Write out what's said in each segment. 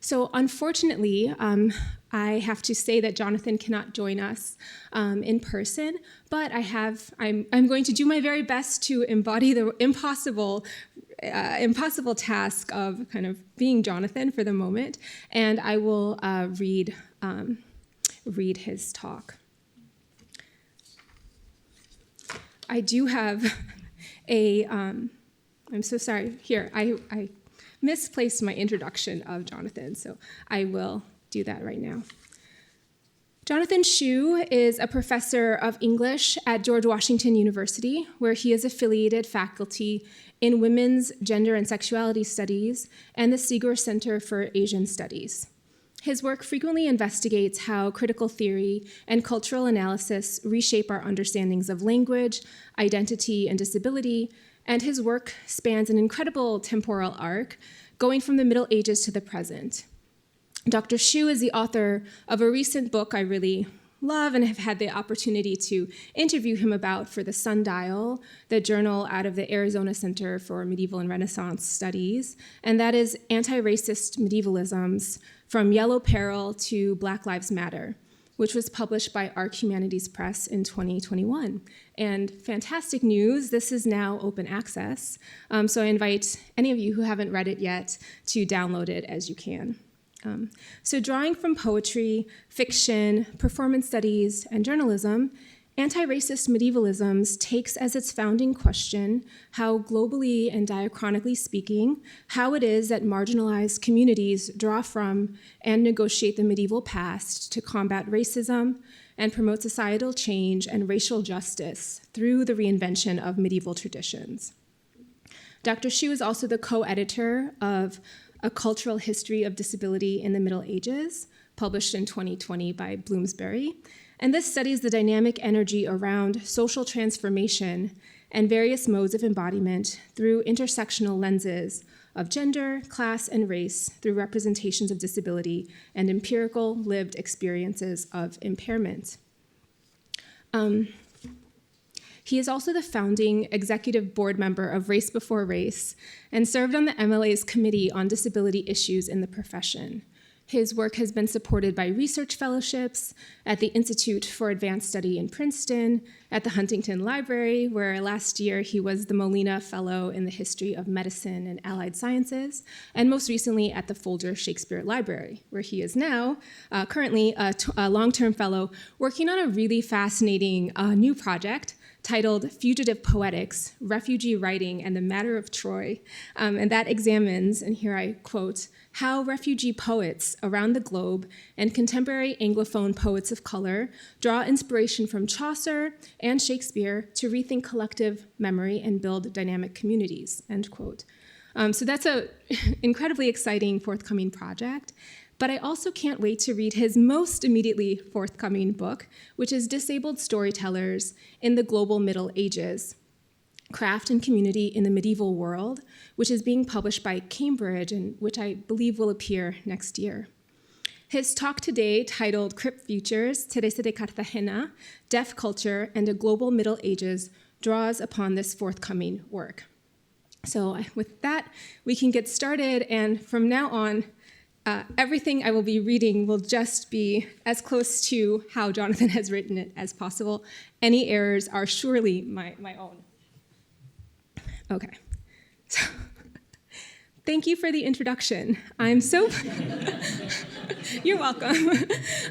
So unfortunately, I have to say that Jonathan cannot join us in person, but I'm going to do my very best to embody the impossible task of kind of being Jonathan for the moment, and I will read his talk. I do have I'm so sorry. Here, I misplaced my introduction of Jonathan, so I will do that right now. Jonathan Shu is a professor of English at George Washington University, where he is affiliated faculty in Women's Gender and Sexuality Studies and the Seeger Center for Asian Studies. His work frequently investigates how critical theory and cultural analysis reshape our understandings of language, identity, and disability, and his work spans an incredible temporal arc, going from the Middle Ages to the present. Dr. Shu is the author of a recent book I really love and have had the opportunity to interview him about for the Sundial, the journal out of the Arizona Center for Medieval and Renaissance Studies, and that is Anti-Racist Medievalisms, From Yellow Peril to Black Lives Matter, which was published by ARC Humanities Press in 2021. And fantastic news, this is now open access, so I invite any of you who haven't read it yet to download it as you can. So drawing from poetry, fiction, performance studies, and journalism, Anti-Racist Medievalisms takes as its founding question how, globally and diachronically speaking, how it is that marginalized communities draw from and negotiate the medieval past to combat racism and promote societal change and racial justice through the reinvention of medieval traditions. Dr. Shu is also the co-editor of A Cultural History of Disability in the Middle Ages, published in 2020 by Bloomsbury. And this studies the dynamic energy around social transformation and various modes of embodiment through intersectional lenses of gender, class, and race through representations of disability and empirical lived experiences of impairment. He is also the founding executive board member of Race Before Race and served on the MLA's Committee on Disability Issues in the Profession. His work has been supported by research fellowships at the Institute for Advanced Study in Princeton, at the Huntington Library, where last year he was the Molina Fellow in the History of Medicine and Allied Sciences, and most recently at the Folger Shakespeare Library, where he is now currently a long-term fellow working on a really fascinating new project titled Fugitive Poetics, Refugee Writing and the Matter of Troy. And that examines, and here I quote, how refugee poets around the globe and contemporary Anglophone poets of color draw inspiration from Chaucer and Shakespeare to rethink collective memory and build dynamic communities, end quote. So that's an incredibly exciting forthcoming project. But I also can't wait to read his most immediately forthcoming book, which is Disabled Storytellers in the Global Middle Ages, Craft and Community in the Medieval World, which is being published by Cambridge and which I believe will appear next year. His talk today, titled Crip Futures, Teresa de Cartagena, Deaf Culture and a Global Middle Ages, draws upon this forthcoming work. So with that, we can get started, and from now on, everything I will be reading will just be as close to how Jonathan has written it as possible. Any errors are surely my own. Okay, so thank you for the introduction. You're welcome.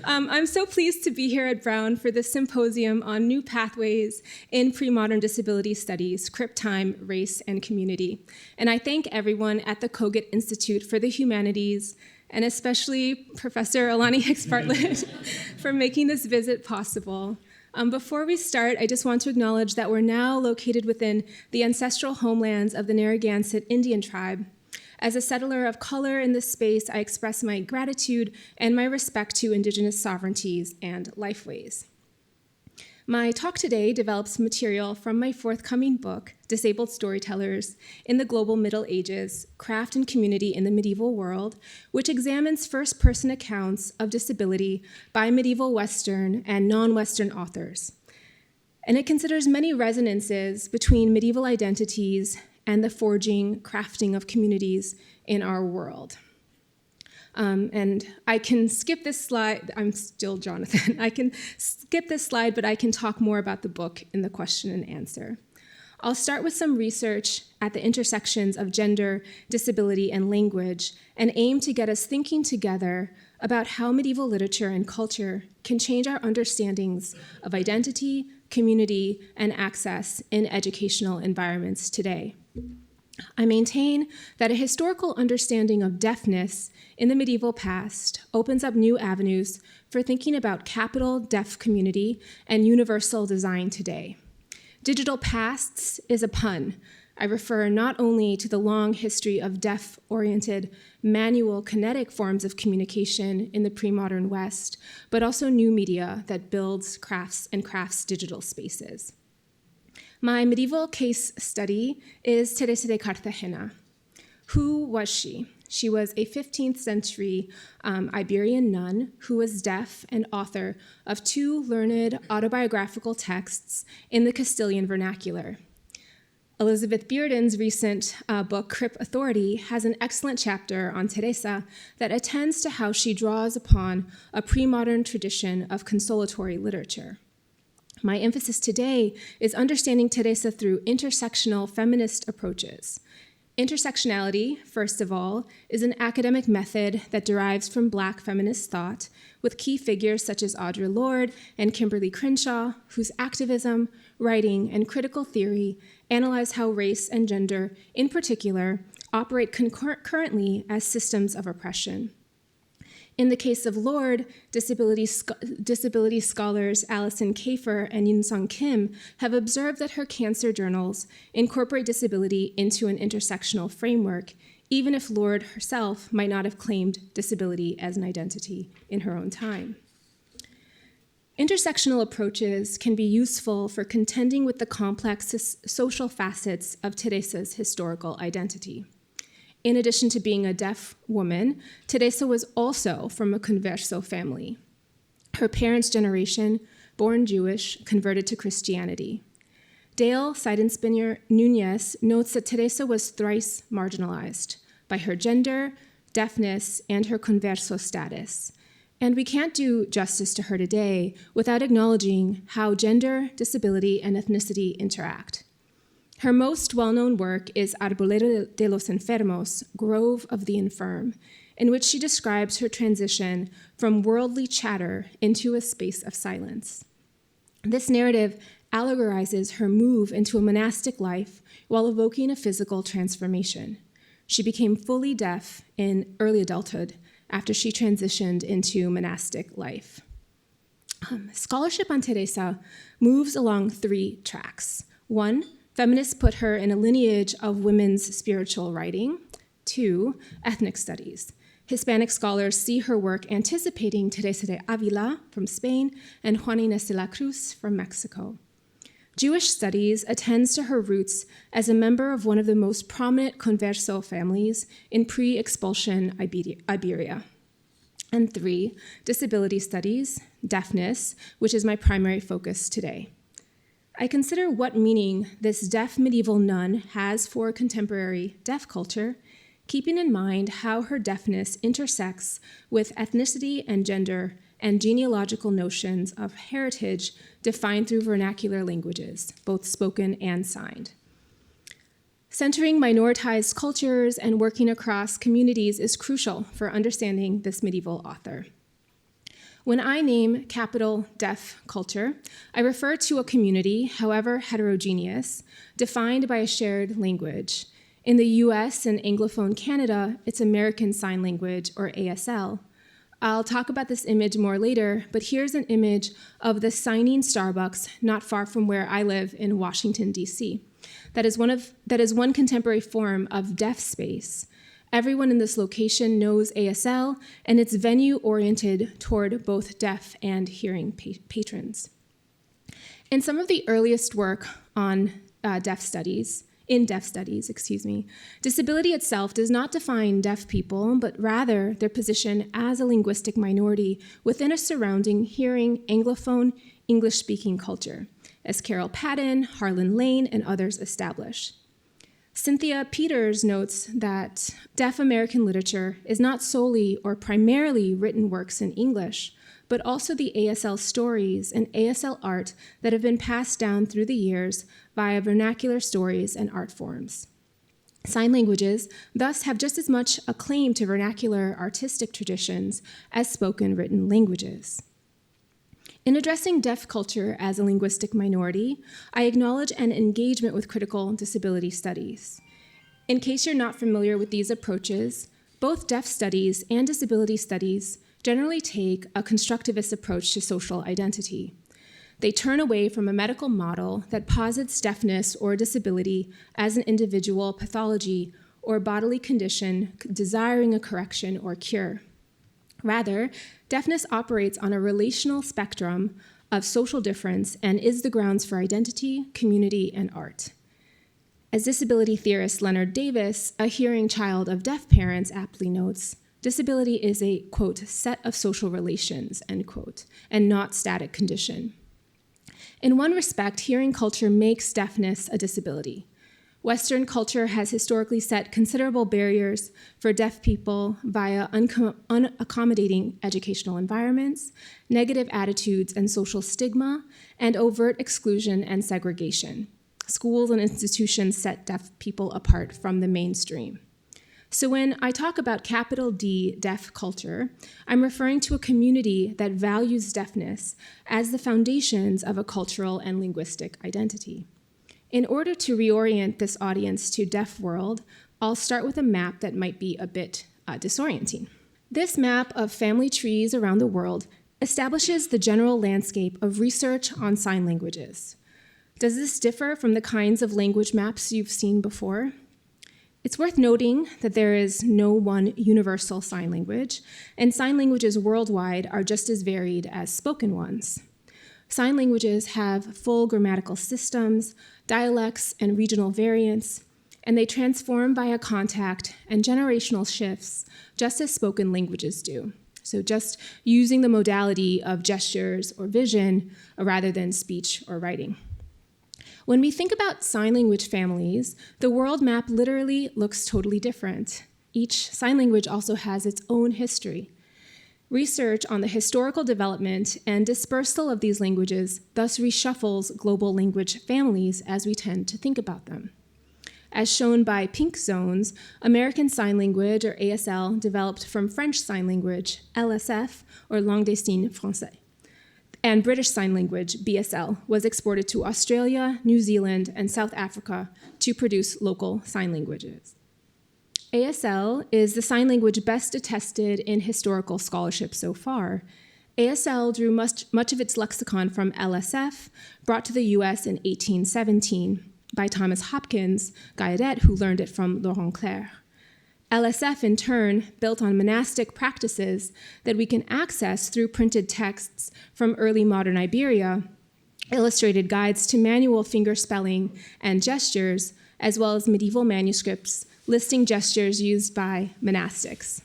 I'm so pleased to be here at Brown for the symposium on new pathways in premodern disability studies, Crip Time, Race, and Community. And I thank everyone at the Cogut Institute for the Humanities, and especially Professor Alani Hicks-Bartlett for making this visit possible. Before we start, I just want to acknowledge that we're now located within the ancestral homelands of the Narragansett Indian tribe. As a settler of color in this space, I express my gratitude and my respect to Indigenous sovereignties and lifeways. My talk today develops material from my forthcoming book, Disabled Storytellers in the Global Middle Ages, Craft and Community in the Medieval World, which examines first-person accounts of disability by medieval Western and non-Western authors. And it considers many resonances between medieval identities and the forging, crafting of communities in our world. And I can skip this slide. I'm still Jonathan. I can skip this slide, but I can talk more about the book in the question and answer. I'll start with some research at the intersections of gender, disability, and language, and aim to get us thinking together about how medieval literature and culture can change our understandings of identity, community, and access in educational environments today. I maintain that a historical understanding of deafness in the medieval past opens up new avenues for thinking about capital deaf community and universal design today. Digital pasts is a pun. I refer not only to the long history of deaf-oriented manual kinetic forms of communication in the pre-modern West, but also new media that builds crafts and crafts digital spaces. My medieval case study is Teresa de Cartagena. Who was she? She was a 15th century Iberian nun who was deaf and author of 2 learned autobiographical texts in the Castilian vernacular. Elizabeth Bearden's recent book, Crip Authority, has an excellent chapter on Teresa that attends to how she draws upon a pre-modern tradition of consolatory literature. My emphasis today is understanding Teresa through intersectional feminist approaches. Intersectionality, first of all, is an academic method that derives from Black feminist thought, with key figures such as Audre Lorde and Kimberly Crenshaw, whose activism, writing, and critical theory analyze how race and gender, in particular, operate concurrently as systems of oppression. In the case of Lorde, disability scholars Alison Kafer and Yoon-Sung Kim have observed that her cancer journals incorporate disability into an intersectional framework, even if Lorde herself might not have claimed disability as an identity in her own time. Intersectional approaches can be useful for contending with the complex social facets of Teresa's historical identity. In addition to being a deaf woman, Teresa was also from a converso family. Her parents' generation, born Jewish, converted to Christianity. Dale Seidenspinner Nunez notes that Teresa was thrice marginalized by her gender, deafness, and her converso status. And we can't do justice to her today without acknowledging how gender, disability, and ethnicity interact. Her most well-known work is Arbolero de los Enfermos, Grove of the Infirm, in which she describes her transition from worldly chatter into a space of silence. This narrative allegorizes her move into a monastic life while evoking a physical transformation. She became fully deaf in early adulthood after she transitioned into monastic life. Scholarship on Teresa moves along 3 tracks. 1, feminists put her in a lineage of women's spiritual writing. 2, ethnic studies. Hispanic scholars see her work anticipating Teresa de Avila from Spain and Juana Inés de la Cruz from Mexico. Jewish studies attends to her roots as a member of one of the most prominent converso families in pre-expulsion Iberia. And 3, disability studies, deafness, which is my primary focus today. I consider what meaning this deaf medieval nun has for contemporary deaf culture, keeping in mind how her deafness intersects with ethnicity and gender and genealogical notions of heritage defined through vernacular languages, both spoken and signed. Centering minoritized cultures and working across communities is crucial for understanding this medieval author. When I name capital deaf culture, I refer to a community, however heterogeneous, defined by a shared language. In the US and Anglophone Canada, it's American Sign Language, or ASL. I'll talk about this image more later, but here's an image of the signing Starbucks not far from where I live in Washington, D.C. That is one contemporary form of deaf space. Everyone in this location knows ASL, and it's venue-oriented toward both deaf and hearing patrons. In some of the earliest work on deaf studies, disability itself does not define deaf people, but rather their position as a linguistic minority within a surrounding hearing Anglophone English-speaking culture, as Carol Patton, Harlan Lane, and others establish. Cynthia Peters notes that deaf American literature is not solely or primarily written works in English, but also the ASL stories and ASL art that have been passed down through the years via vernacular stories and art forms. Sign languages thus have just as much a claim to vernacular artistic traditions as spoken written languages. In addressing deaf culture as a linguistic minority, I acknowledge an engagement with critical disability studies. In case you're not familiar with these approaches, both deaf studies and disability studies generally take a constructivist approach to social identity. They turn away from a medical model that posits deafness or disability as an individual pathology or bodily condition desiring a correction or cure. Rather, deafness operates on a relational spectrum of social difference and is the grounds for identity, community, and art. As disability theorist Leonard Davis, a hearing child of deaf parents, aptly notes, disability is a, quote, set of social relations, end quote, and not static condition. In one respect, hearing culture makes deafness a disability. Western culture has historically set considerable barriers for deaf people via unaccommodating educational environments, negative attitudes and social stigma, and overt exclusion and segregation. Schools and institutions set deaf people apart from the mainstream. So when I talk about capital D deaf culture, I'm referring to a community that values deafness as the foundations of a cultural and linguistic identity. In order to reorient this audience to deaf world, I'll start with a map that might be a bit disorienting. This map of family trees around the world establishes the general landscape of research on sign languages. Does this differ from the kinds of language maps you've seen before? It's worth noting that there is no one universal sign language, and sign languages worldwide are just as varied as spoken ones. Sign languages have full grammatical systems, dialects, and regional variants, and they transform via contact and generational shifts, just as spoken languages do. So just using the modality of gestures or vision rather than speech or writing. When we think about sign language families, the world map literally looks totally different. Each sign language also has its own history. Research on the historical development and dispersal of these languages thus reshuffles global language families as we tend to think about them. As shown by pink zones, American Sign Language, or ASL, developed from French Sign Language, LSF, or Langue des Signes Français. And British Sign Language, BSL, was exported to Australia, New Zealand, and South Africa to produce local sign languages. ASL is the sign language best attested in historical scholarship so far. ASL drew much of its lexicon from LSF, brought to the US in 1817 by Thomas Hopkins, Gaudet, who learned it from Laurent Clerc. LSF, in turn, built on monastic practices that we can access through printed texts from early modern Iberia, illustrated guides to manual finger spelling and gestures, as well as medieval manuscripts listing gestures used by monastics.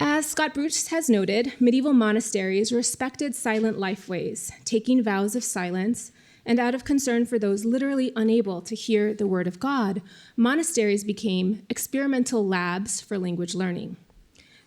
As Scott Bruce has noted, medieval monasteries respected silent lifeways, taking vows of silence, and out of concern for those literally unable to hear the word of God, monasteries became experimental labs for language learning.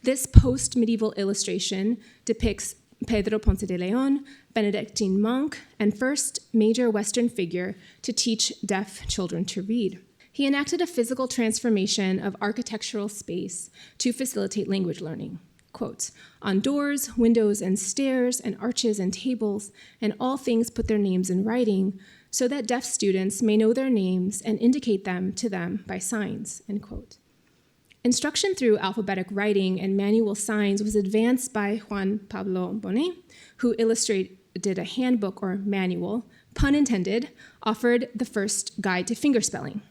This post-medieval illustration depicts Pedro Ponce de Leon, Benedictine monk, and first major Western figure to teach deaf children to read. He enacted a physical transformation of architectural space to facilitate language learning. Quote, on doors, windows, and stairs, and arches and tables, and all things put their names in writing, so that deaf students may know their names and indicate them to them by signs, end quote. Instruction through alphabetic writing and manual signs was advanced by Juan Pablo Bonet, who illustrated a handbook or manual, pun intended, offered the first guide to fingerspelling.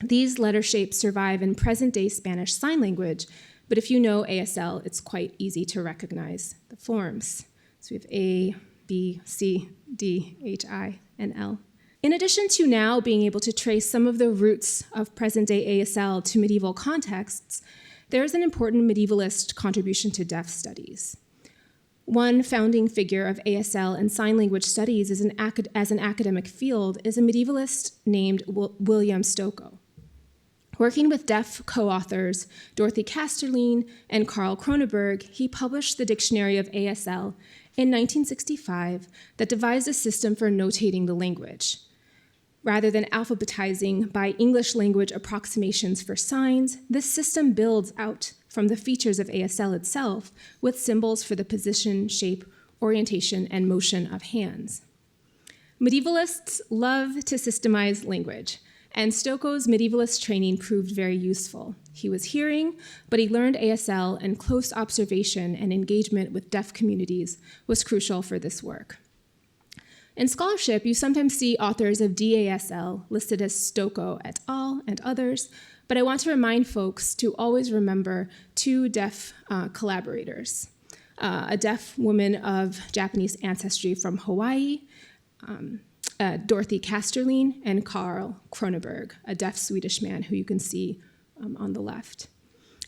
These letter shapes survive in present-day Spanish Sign Language, but if you know ASL, it's quite easy to recognize the forms. So we have A, B, C, D, H, I, and L. In addition to now being able to trace some of the roots of present-day ASL to medieval contexts, there is an important medievalist contribution to deaf studies. One founding figure of ASL and sign language studies as an academic field is a medievalist named William Stokoe. Working with deaf co-authors Dorothy Kasterlein and Carl Kroneberg, he published the Dictionary of ASL in 1965 that devised a system for notating the language. Rather than alphabetizing by English language approximations for signs, this system builds out from the features of ASL itself with symbols for the position, shape, orientation, and motion of hands. Medievalists love to systemize language, and Stokoe's medievalist training proved very useful. He was hearing, but he learned ASL, and close observation and engagement with deaf communities was crucial for this work. In scholarship, you sometimes see authors of DASL listed as Stokoe et al. And others, but I want to remind folks to always remember two deaf collaborators, a deaf woman of Japanese ancestry from Hawaii, Dorothy Kasterlein, and Carl Kroneberg, a deaf Swedish man who you can see on the left.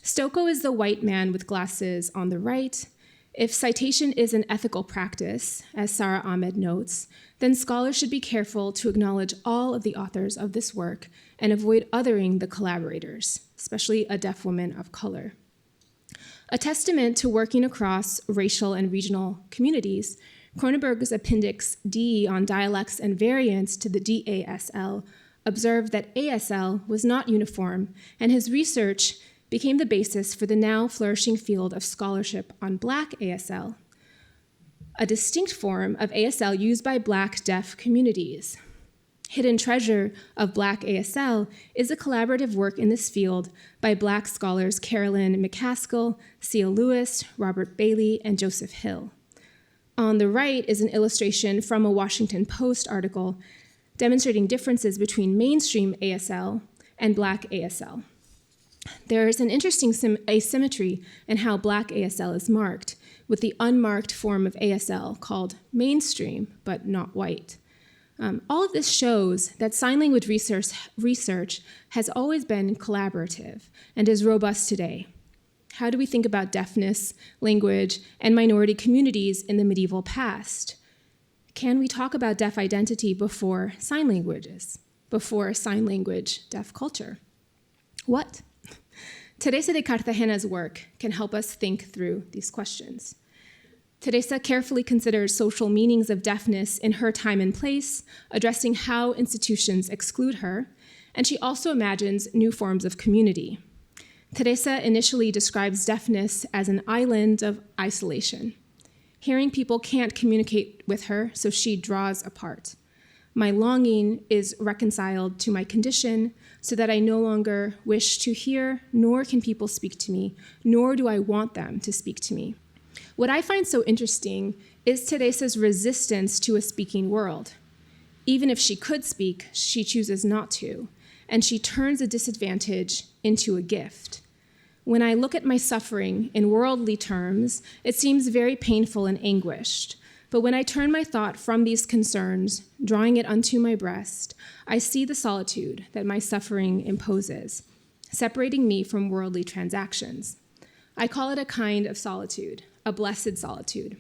Stokoe is the white man with glasses on the right. If citation is an ethical practice, as Sarah Ahmed notes, then scholars should be careful to acknowledge all of the authors of this work and avoid othering the collaborators, especially a deaf woman of color. A testament to working across racial and regional communities, Kroneberg's Appendix D on dialects and variants to the DASL observed that ASL was not uniform, and his research became the basis for the now flourishing field of scholarship on Black ASL, a distinct form of ASL used by Black deaf communities. Hidden treasure of Black ASL is a collaborative work in this field by Black scholars Carolyn McCaskill, Seal Lewis, Robert Bailey, and Joseph Hill. On the right is an illustration from a Washington Post article demonstrating differences between mainstream ASL and Black ASL. There is an interesting asymmetry in how Black ASL is marked, with the unmarked form of ASL called mainstream, but not white. All of this shows that sign language research has always been collaborative and is robust today. How do we think about deafness, language, and minority communities in the medieval past? Can we talk about deaf identity before sign languages, before sign language deaf culture? What? Teresa de Cartagena's work can help us think through these questions. Teresa carefully considers social meanings of deafness in her time and place, addressing how institutions exclude her, and she also imagines new forms of community. Teresa initially describes deafness as an island of isolation. Hearing people can't communicate with her, so she draws apart. My longing is reconciled to my condition so that I no longer wish to hear, nor can people speak to me, nor do I want them to speak to me. What I find so interesting is Teresa's resistance to a speaking world. Even if she could speak, she chooses not to, and she turns a disadvantage into a gift. When I look at my suffering in worldly terms, it seems very painful and anguished. But when I turn my thought from these concerns, drawing it unto my breast, I see the solitude that my suffering imposes, separating me from worldly transactions. I call it a kind of solitude, a blessed solitude,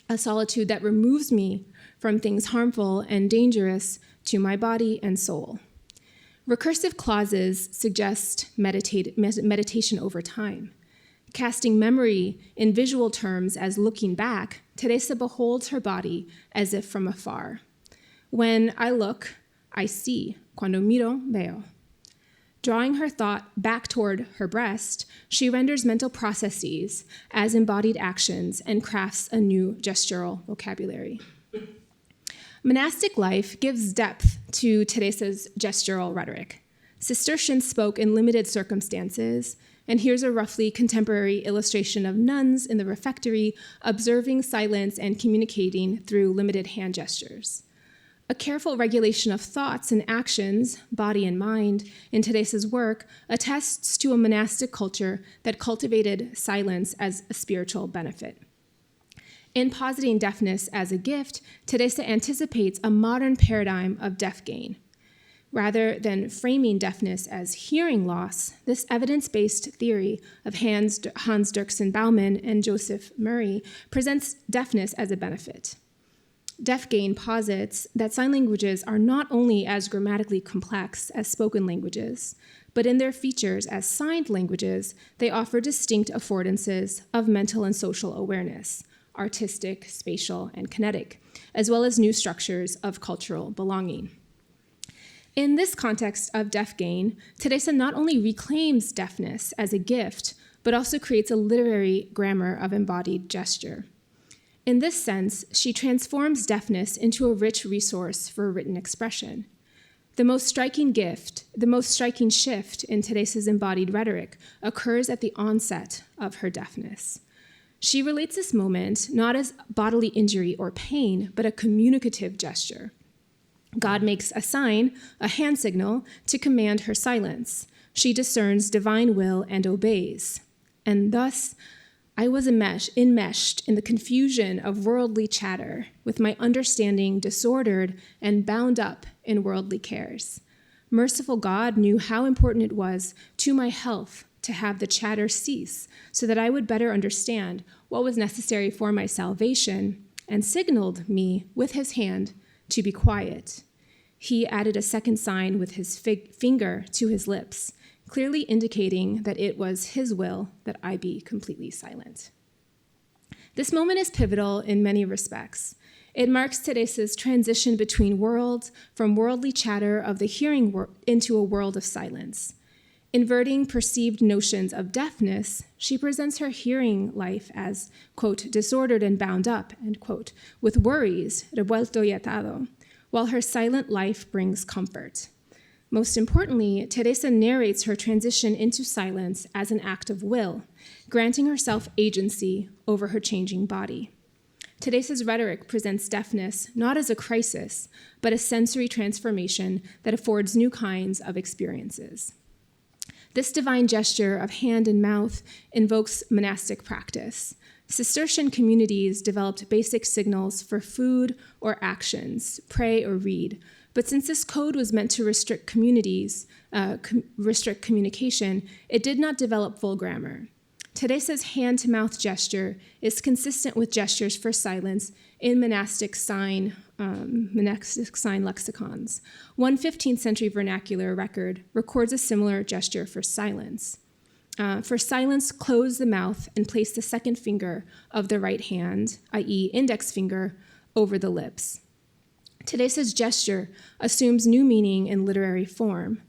a solitude that removes me from things harmful and dangerous to my body and soul. Recursive clauses suggest meditation over time. Casting memory in visual terms as looking back, Teresa beholds her body as if from afar. When I look, I see. Cuando miro, veo. Drawing her thought back toward her breast, she renders mental processes as embodied actions and crafts a new gestural vocabulary. Monastic life gives depth to Teresa's gestural rhetoric. Cistercians spoke in limited circumstances, and here's a roughly contemporary illustration of nuns in the refectory observing silence and communicating through limited hand gestures. A careful regulation of thoughts and actions, body and mind, in Teresa's work attests to a monastic culture that cultivated silence as a spiritual benefit. In positing deafness as a gift, Teresa anticipates a modern paradigm of deaf gain. Rather than framing deafness as hearing loss, this evidence-based theory of Hans Dirksen Baumann and Joseph Murray presents deafness as a benefit. Deafgain posits that sign languages are not only as grammatically complex as spoken languages, but in their features as signed languages, they offer distinct affordances of mental and social awareness, artistic, spatial, and kinetic, as well as new structures of cultural belonging. In this context of deafgain, Teresa not only reclaims deafness as a gift, but also creates a literary grammar of embodied gesture. In this sense, she transforms deafness into a rich resource for written expression. The most striking shift in Teresa's embodied rhetoric occurs at the onset of her deafness. She relates this moment not as bodily injury or pain, but a communicative gesture. God makes a sign, a hand signal, to command her silence. She discerns divine will and obeys. And thus, I was enmeshed in the confusion of worldly chatter, with my understanding disordered and bound up in worldly cares. Merciful God knew how important it was to my health to have the chatter cease, so that I would better understand what was necessary for my salvation, and signaled me with his hand to be quiet. He added a second sign with his finger to his lips, clearly indicating that it was his will that I be completely silent. This moment is pivotal in many respects. It marks Teresa's transition between worlds, from worldly chatter of the hearing into a world of silence. Inverting perceived notions of deafness, she presents her hearing life as, quote, disordered and bound up, end quote, with worries, revuelto y atado, while her silent life brings comfort. Most importantly, Teresa narrates her transition into silence as an act of will, granting herself agency over her changing body. Teresa's rhetoric presents deafness not as a crisis, but a sensory transformation that affords new kinds of experiences. This divine gesture of hand and mouth invokes monastic practice. Cistercian communities developed basic signals for food or actions, pray or read. But since this code was meant to restrict communication, it did not develop full grammar. Teresa's hand-to-mouth gesture is consistent with gestures for silence in monastic sign lexicons. One 15th century vernacular record records a similar gesture for silence. For silence, close the mouth and place the second finger of the right hand, i.e. index finger, over the lips. Teresa's gesture assumes new meaning in literary form.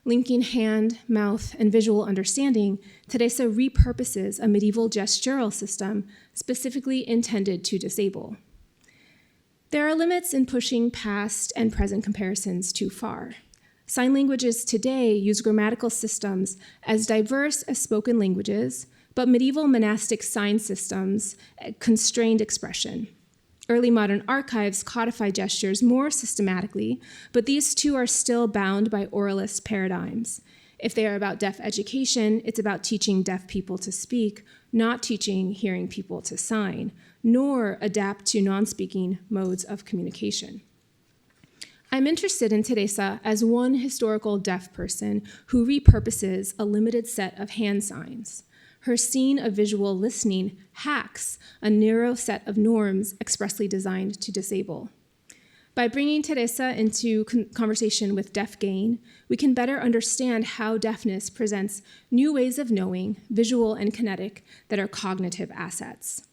Linking hand, mouth, and visual understanding, Teresa repurposes a medieval gestural system specifically intended to disable. There are limits in pushing past and present comparisons too far. Sign languages today use grammatical systems as diverse as spoken languages, but medieval monastic sign systems constrained expression. Early modern archives codify gestures more systematically, but these two are still bound by oralist paradigms. If they are about deaf education, it's about teaching deaf people to speak, not teaching hearing people to sign, nor adapt to non-speaking modes of communication. I'm interested in Teresa as one historical deaf person who repurposes a limited set of hand signs. Her scene of visual listening hacks a narrow set of norms expressly designed to disable. By bringing Teresa into conversation with deafgain, we can better understand how deafness presents new ways of knowing, visual and kinetic, that are cognitive assets.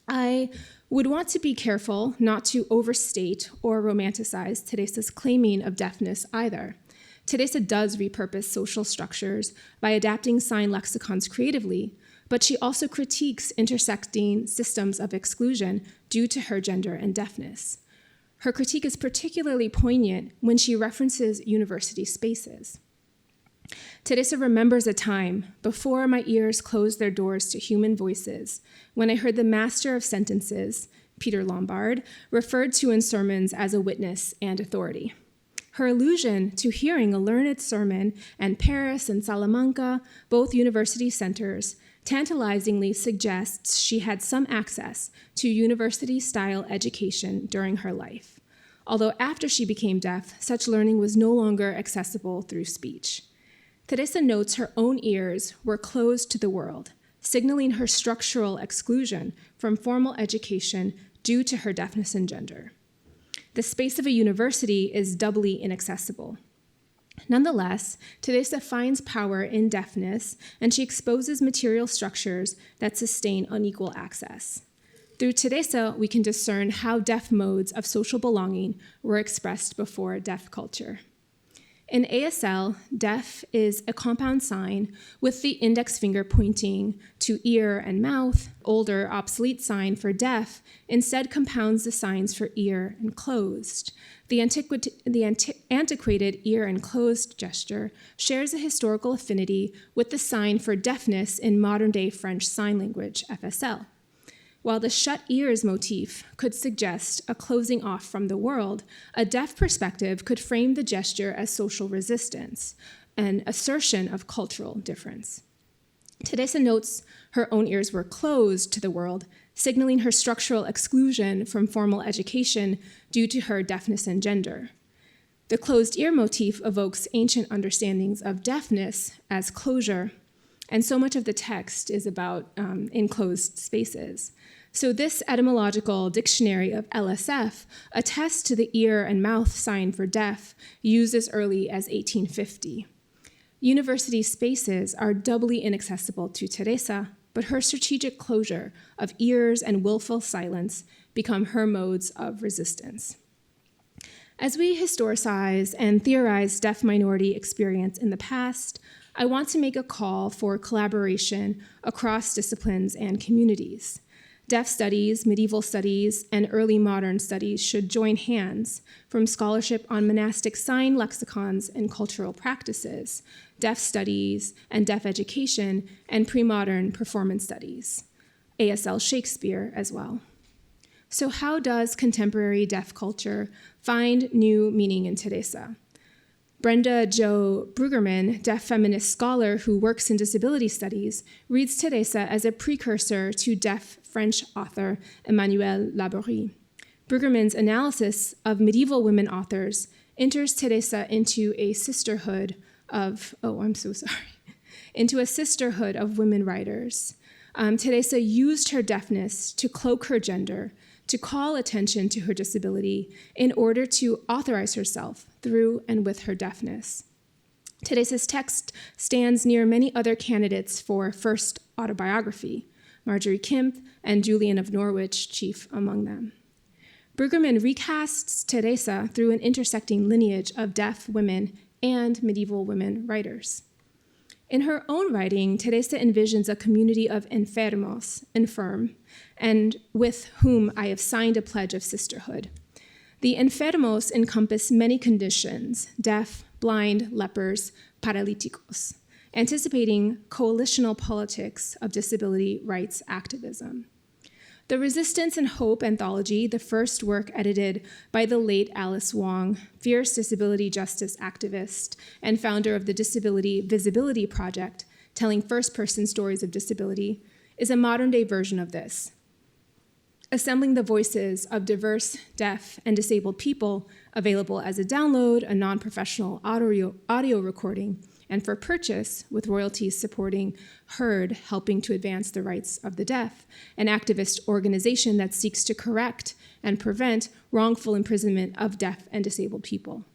I would want to be careful not to overstate or romanticize Teresa's claiming of deafness either. Teresa does repurpose social structures by adapting sign lexicons creatively, but she also critiques intersecting systems of exclusion due to her gender and deafness. Her critique is particularly poignant when she references university spaces. Teresa remembers a time before my ears closed their doors to human voices, when I heard the master of sentences, Peter Lombard, referred to in sermons as a witness and authority. Her allusion to hearing a learned sermon in Paris and Salamanca, both university centers, tantalizingly suggests she had some access to university-style education during her life. although after she became deaf, such learning was no longer accessible through speech. Teresa notes her own ears were closed to the world, signaling her structural exclusion from formal education due to her deafness and gender. The space of a university is doubly inaccessible. Nonetheless, Teresa finds power in deafness, and she exposes material structures that sustain unequal access. Through Teresa, we can discern how deaf modes of social belonging were expressed before deaf culture. In ASL, deaf is a compound sign with the index finger pointing to ear and mouth. Older, obsolete sign for deaf instead compounds the signs for ear and closed. The antiquated ear and closed gesture shares a historical affinity with the sign for deafness in modern-day French Sign Language, FSL. While the shut ears motif could suggest a closing off from the world, a deaf perspective could frame the gesture as social resistance, an assertion of cultural difference. Teresa notes her own ears were closed to the world, signaling her structural exclusion from formal education due to her deafness and gender. The closed ear motif evokes ancient understandings of deafness as closure, and so much of the text is about enclosed spaces. So this etymological dictionary of LSF attests to the ear and mouth sign for deaf used as early as 1850. University spaces are doubly inaccessible to Teresa, but her strategic closure of ears and willful silence become her modes of resistance. As we historicize and theorize deaf minority experience in the past, I want to make a call for collaboration across disciplines and communities. Deaf studies, medieval studies, and early modern studies should join hands, from scholarship on monastic sign lexicons and cultural practices, deaf studies and deaf education, and premodern performance studies, ASL Shakespeare as well. So how does contemporary deaf culture find new meaning in Teresa? Brenda Jo Brueggemann, deaf feminist scholar who works in disability studies, reads Teresa as a precursor to deaf French author Emmanuelle Laborie. Brueggemann's analysis of medieval women authors enters Teresa into a sisterhood of women writers. Teresa used her deafness to cloak her gender, to call attention to her disability in order to authorize herself through and with her deafness. Teresa's text stands near many other candidates for first autobiography, Marjorie Kemp and Julian of Norwich chief among them. Brueggemann recasts Teresa through an intersecting lineage of deaf women and medieval women writers. In her own writing, Teresa envisions a community of enfermos, infirm, and with whom I have signed a pledge of sisterhood. The enfermos encompass many conditions, deaf, blind, lepers, paralíticos, anticipating coalitional politics of disability rights activism. The Resistance and Hope anthology, the first work edited by the late Alice Wong, fierce disability justice activist and founder of the Disability Visibility Project, telling first-person stories of disability, is a modern-day version of this. Assembling the voices of diverse, deaf, and disabled people, available as a download, a non-professional audio recording, and for purchase, with royalties supporting HEARD, helping to advance the rights of the deaf, an activist organization that seeks to correct and prevent wrongful imprisonment of deaf and disabled people.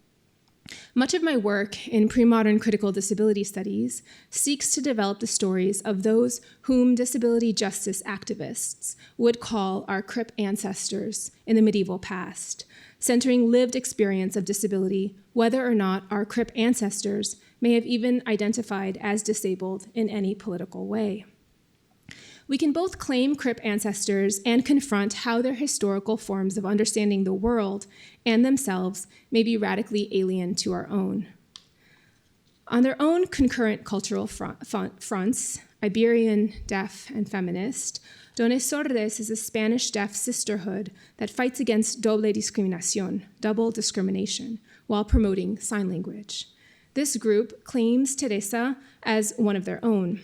Much of my work in premodern critical disability studies seeks to develop the stories of those whom disability justice activists would call our Crip ancestors in the medieval past, centering lived experience of disability, whether or not our Crip ancestors may have even identified as disabled in any political way. We can both claim Crip ancestors and confront how their historical forms of understanding the world and themselves may be radically alien to our own. On their own concurrent cultural fronts, Iberian, deaf, and feminist, Dones Sordes is a Spanish deaf sisterhood that fights against doble discriminación, double discrimination, while promoting sign language. This group claims Teresa as one of their own.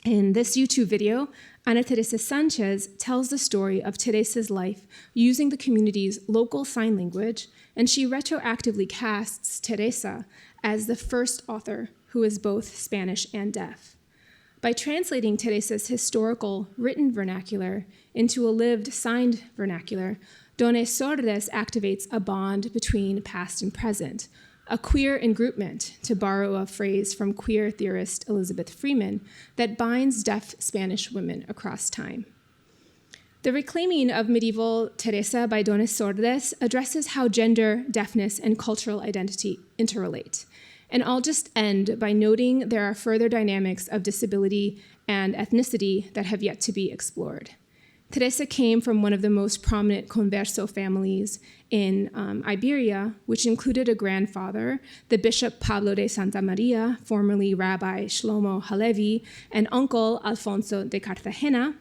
In this YouTube video, Ana Teresa Sanchez tells the story of Teresa's life using the community's local sign language, and she retroactively casts Teresa as the first author who is both Spanish and deaf. By translating Teresa's historical written vernacular into a lived signed vernacular, Dones Sordes activates a bond between past and present, a queer engroupment, to borrow a phrase from queer theorist Elizabeth Freeman, that binds deaf Spanish women across time. The reclaiming of medieval Teresa by Dones Sordes addresses how gender, deafness, and cultural identity interrelate. And I'll just end by noting there are further dynamics of disability and ethnicity that have yet to be explored. Teresa came from one of the most prominent converso families in Iberia, which included a grandfather, the Bishop Pablo de Santa Maria, formerly Rabbi Shlomo Halevi, and uncle Alfonso de Cartagena.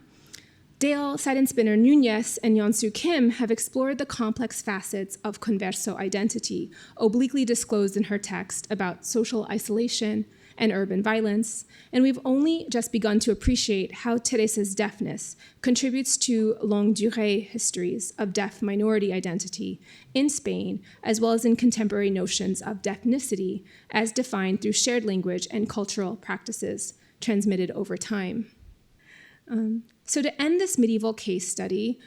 Dale Seidenspinner Nunez and Yeonsu Kim have explored the complex facets of converso identity, obliquely disclosed in her text about social isolation and urban violence, and we've only just begun to appreciate how Teresa's deafness contributes to longue durée histories of deaf minority identity in Spain, as well as in contemporary notions of deafnicity as defined through shared language and cultural practices transmitted over time. So to end this medieval case study,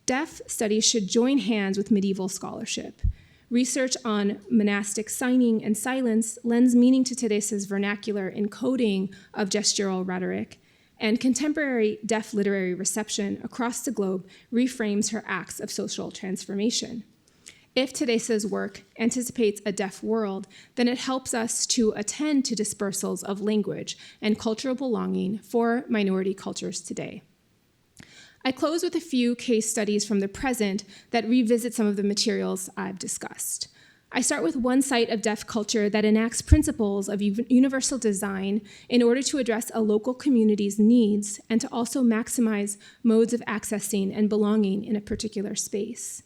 deaf studies should join hands with medieval scholarship. Research on monastic signing and silence lends meaning to Teresa's vernacular encoding of gestural rhetoric, and contemporary deaf literary reception across the globe reframes her acts of social transformation. If Teresa's work anticipates a deaf world, then it helps us to attend to dispersals of language and cultural belonging for minority cultures today. I close with a few case studies from the present that revisit some of the materials I've discussed. I start with one site of deaf culture that enacts principles of universal design in order to address a local community's needs and to also maximize modes of accessing and belonging in a particular space.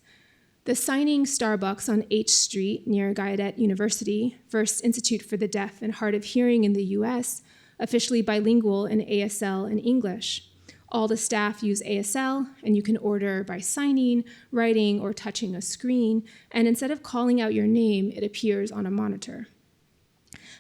The signing Starbucks on H Street near Gallaudet University, first institute for the deaf and hard of hearing in the US, officially bilingual in ASL and English. All the staff use ASL, and you can order by signing, writing, or touching a screen, and instead of calling out your name, it appears on a monitor.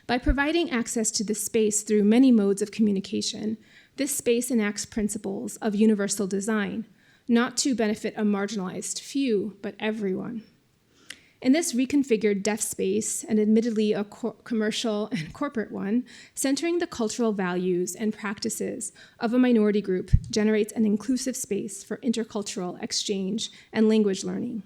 By providing access to this space through many modes of communication, this space enacts principles of universal design, not to benefit a marginalized few, but everyone. In this reconfigured deaf space, and admittedly a commercial and corporate one, centering the cultural values and practices of a minority group generates an inclusive space for intercultural exchange and language learning.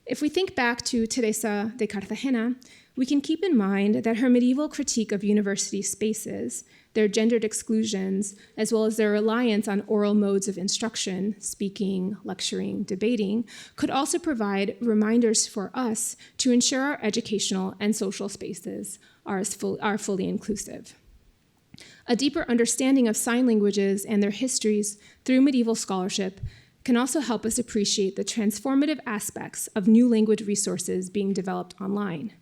If we think back to Teresa de Cartagena, we can keep in mind that her medieval critique of university spaces, their gendered exclusions, as well as their reliance on oral modes of instruction, speaking, lecturing, debating, could also provide reminders for us to ensure our educational and social spaces are fully inclusive. A deeper understanding of sign languages and their histories through medieval scholarship can also help us appreciate the transformative aspects of new language resources being developed online.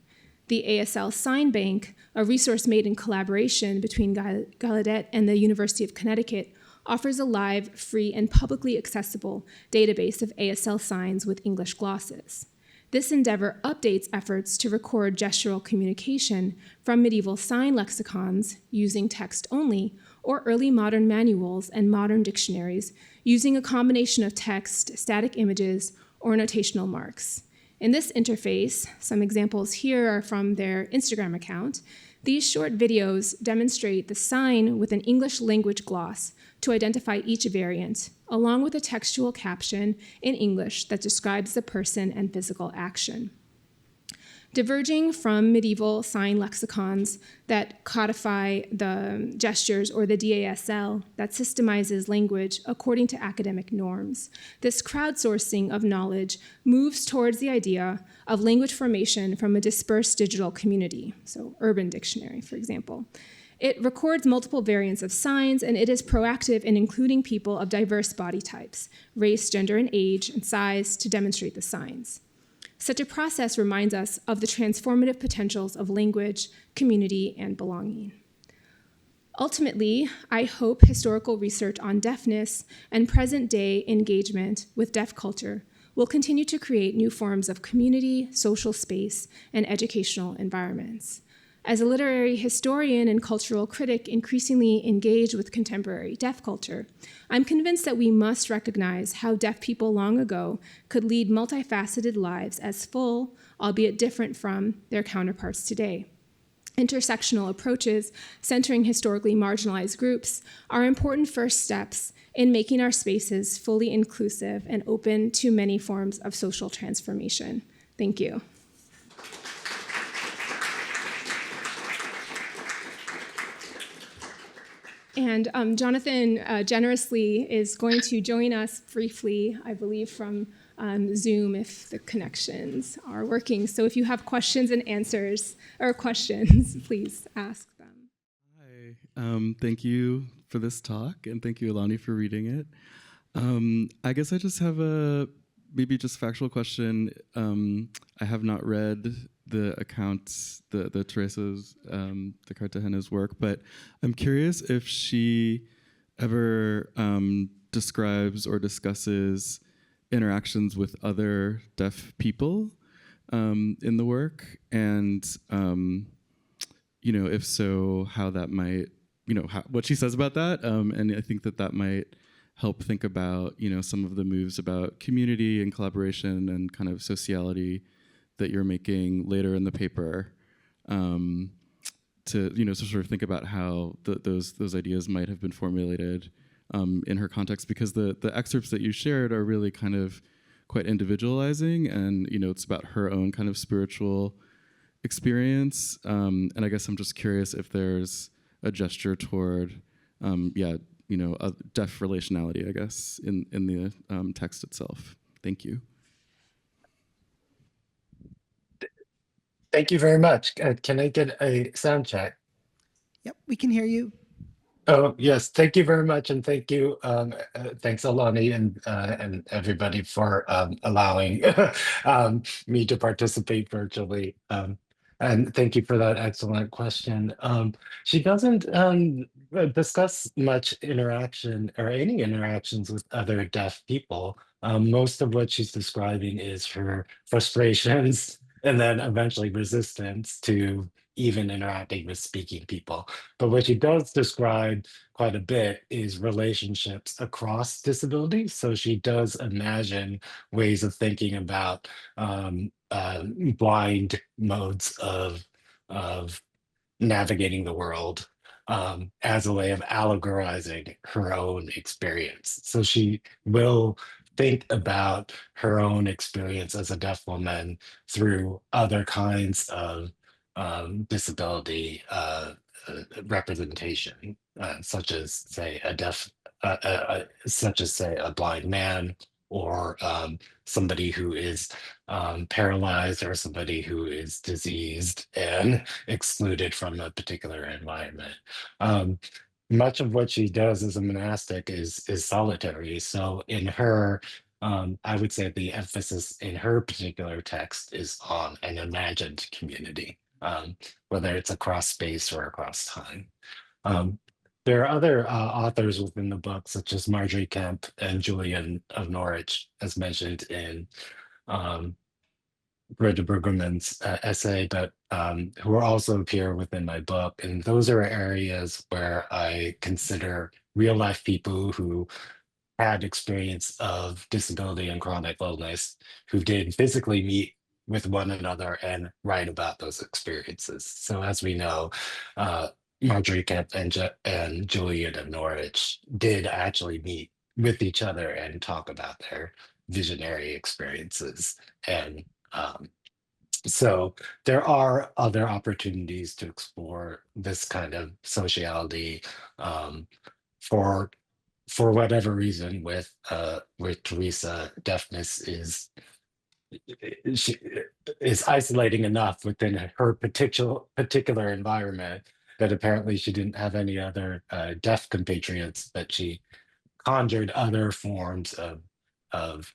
The ASL Sign Bank, a resource made in collaboration between Gallaudet and the University of Connecticut, offers a live, free, and publicly accessible database of ASL signs with English glosses. This endeavor updates efforts to record gestural communication from medieval sign lexicons using text only, or early modern manuals and modern dictionaries using a combination of text, static images, or notational marks. In this interface, some examples here are from their Instagram account. These short videos demonstrate the sign with an English language gloss to identify each variant, along with a textual caption in English that describes the person and physical action. Diverging from medieval sign lexicons that codify the gestures or the DASL that systemizes language according to academic norms, this crowdsourcing of knowledge moves towards the idea of language formation from a dispersed digital community, so Urban Dictionary, for example. It records multiple variants of signs, and it is proactive in including people of diverse body types, race, gender, and age, and size to demonstrate the signs. Such a process reminds us of the transformative potentials of language, community, and belonging. Ultimately, I hope historical research on deafness and present-day engagement with deaf culture will continue to create new forms of community, social space, and educational environments. As a literary historian and cultural critic increasingly engaged with contemporary deaf culture, I'm convinced that we must recognize how deaf people long ago could lead multifaceted lives as full, albeit different from, their counterparts today. Intersectional approaches centering historically marginalized groups are important first steps in making our spaces fully inclusive and open to many forms of social transformation. Thank you. And Jonathan generously is going to join us briefly, I believe, from Zoom if the connections are working. So if you have questions and answers, or questions, please ask them. Hi, thank you for this talk, and thank you, Alani, for reading it. I guess I just have a maybe just factual question. I have not read the accounts, the Teresa's, de Cartagena's work, but I'm curious if she ever describes or discusses interactions with other deaf people in the work, and if so, how that might, what she says about that, and I think that might help think about, some of the moves about community and collaboration and kind of sociality that you're making later in the paper, to sort of think about how those ideas might have been formulated in her context, because the excerpts that you shared are really kind of quite individualizing, and it's about her own kind of spiritual experience, and I guess I'm just curious if there's a gesture toward a deaf relationality, I guess, in the text itself. Thank you. Thank you very much. Can I get a sound check? Yep, we can hear you. Oh, yes. Thank you very much. And thank you. Thanks, Alani, and everybody for allowing me to participate virtually. And thank you for that excellent question. She doesn't discuss much interaction or any interactions with other deaf people. Most of what she's describing is her frustrations and then eventually resistance to even interacting with speaking people. But what she does describe quite a bit is relationships across disabilities. So she does imagine ways of thinking about blind modes of navigating the world as a way of allegorizing her own experience. So she will think about her own experience as a deaf woman through other kinds of disability representation, such as say a deaf, such as say a blind man, or somebody who is paralyzed, or somebody who is diseased and excluded from a particular environment. Much of what she does as a monastic is solitary. So in her, I would say the emphasis in her particular text is on an imagined community, whether it's across space or across time. There are other authors within the book, such as Marjorie Kemp and Julian of Norwich, as mentioned in Greta Bergerman's essay, but who are also appear within my book. And those are areas where I consider real life people who had experience of disability and chronic illness, who did physically meet with one another and write about those experiences. So as we know, Marjorie Kemp and Julian of Norwich did actually meet with each other and talk about their visionary experiences. And so there are other opportunities to explore this kind of sociality, for whatever reason. With Teresa, deafness she is isolating enough within her particular environment that apparently she didn't have any other deaf compatriots, but she conjured other forms of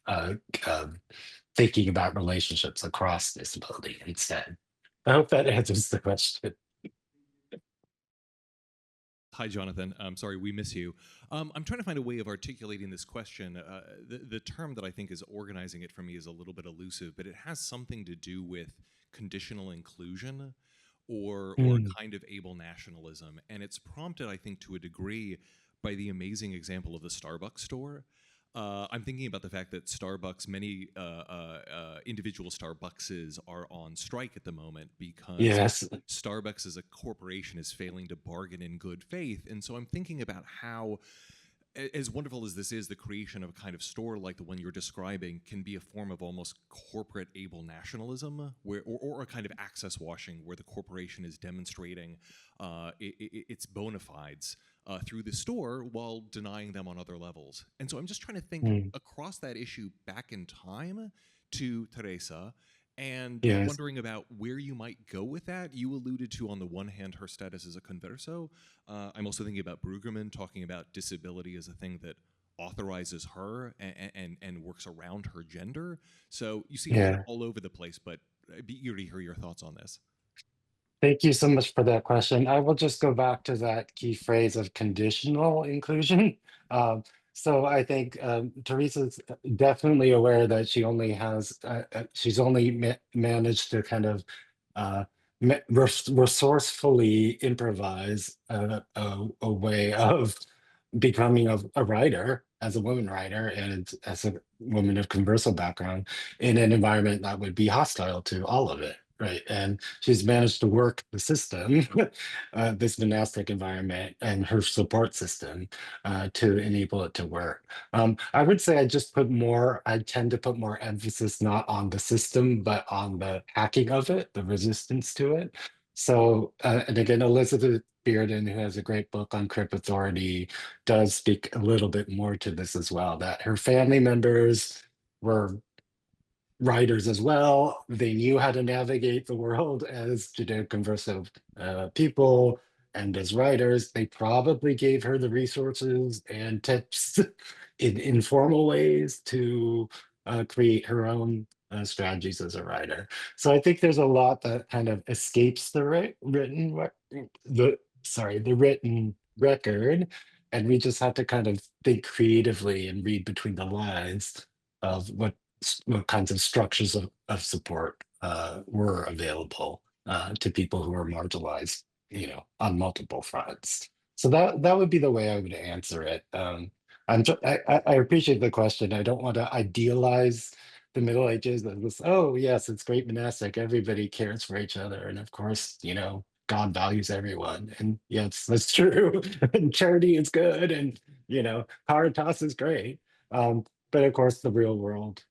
thinking about relationships across disability instead. I hope that answers the question. Hi, Jonathan. I'm sorry, we miss you. I'm trying to find a way of articulating this question. The term that I think is organizing it for me is a little bit elusive, but it has something to do with conditional inclusion or kind of able nationalism. And it's prompted, I think, to a degree by the amazing example of the Starbucks store. I'm thinking about the fact that Starbucks, many individual Starbuckses are on strike at the moment because Yes. Starbucks as a corporation is failing to bargain in good faith. And so I'm thinking about how, as wonderful as this is, the creation of a kind of store like the one you're describing can be a form of almost corporate able nationalism, or a kind of access washing where the corporation is demonstrating its bona fides through the store while denying them on other levels. And so I'm just trying to think across that issue back in time to Teresa, and Yes. wondering about where you might go with that. You alluded to, on the one hand, her status as a converso. I'm also thinking about Brueggemann talking about disability as a thing that authorizes her and works around her gender. So you seem kind of all over the place, but I'd be eager to hear your thoughts on this. Thank you so much for that question. I will just go back to that key phrase of conditional inclusion. So I think Teresa's definitely aware that she only has, she's only managed to kind of resourcefully improvise a way of becoming a writer, as a woman writer and as a woman of conversal background, in an environment that would be hostile to all of it. Right. And she's managed to work the system, this monastic environment and her support system to enable it to work. I would say I tend to put more emphasis not on the system, but on the hacking of it, the resistance to it. So, and again, Elizabeth Bearden, who has a great book on Crip authority, does speak a little bit more to this as well, that her family members were writers as well. They knew how to navigate the world as Judeo-conversive people and as writers. They probably gave her the resources and tips in informal ways to create her own strategies as a writer. So I think there's a lot that kind of escapes the written record, and we just have to kind of think creatively and read between the lines of what kinds of structures of support were available to people who are marginalized, on multiple fronts. So that would be the way I would answer it. I appreciate the question. I don't want to idealize the Middle Ages as this, oh yes, it's great monastic, everybody cares for each other, and of course, God values everyone. And yes, that's true. And charity is good, and caritas is great. But of course, the real world,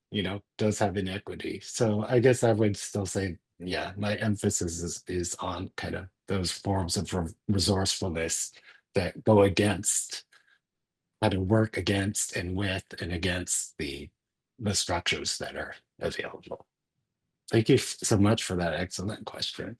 does have inequity. So I guess I would still say, yeah, my emphasis is on kind of those forms of resourcefulness that go against, how to work against and with and against the structures that are available. Thank you so much for that excellent question.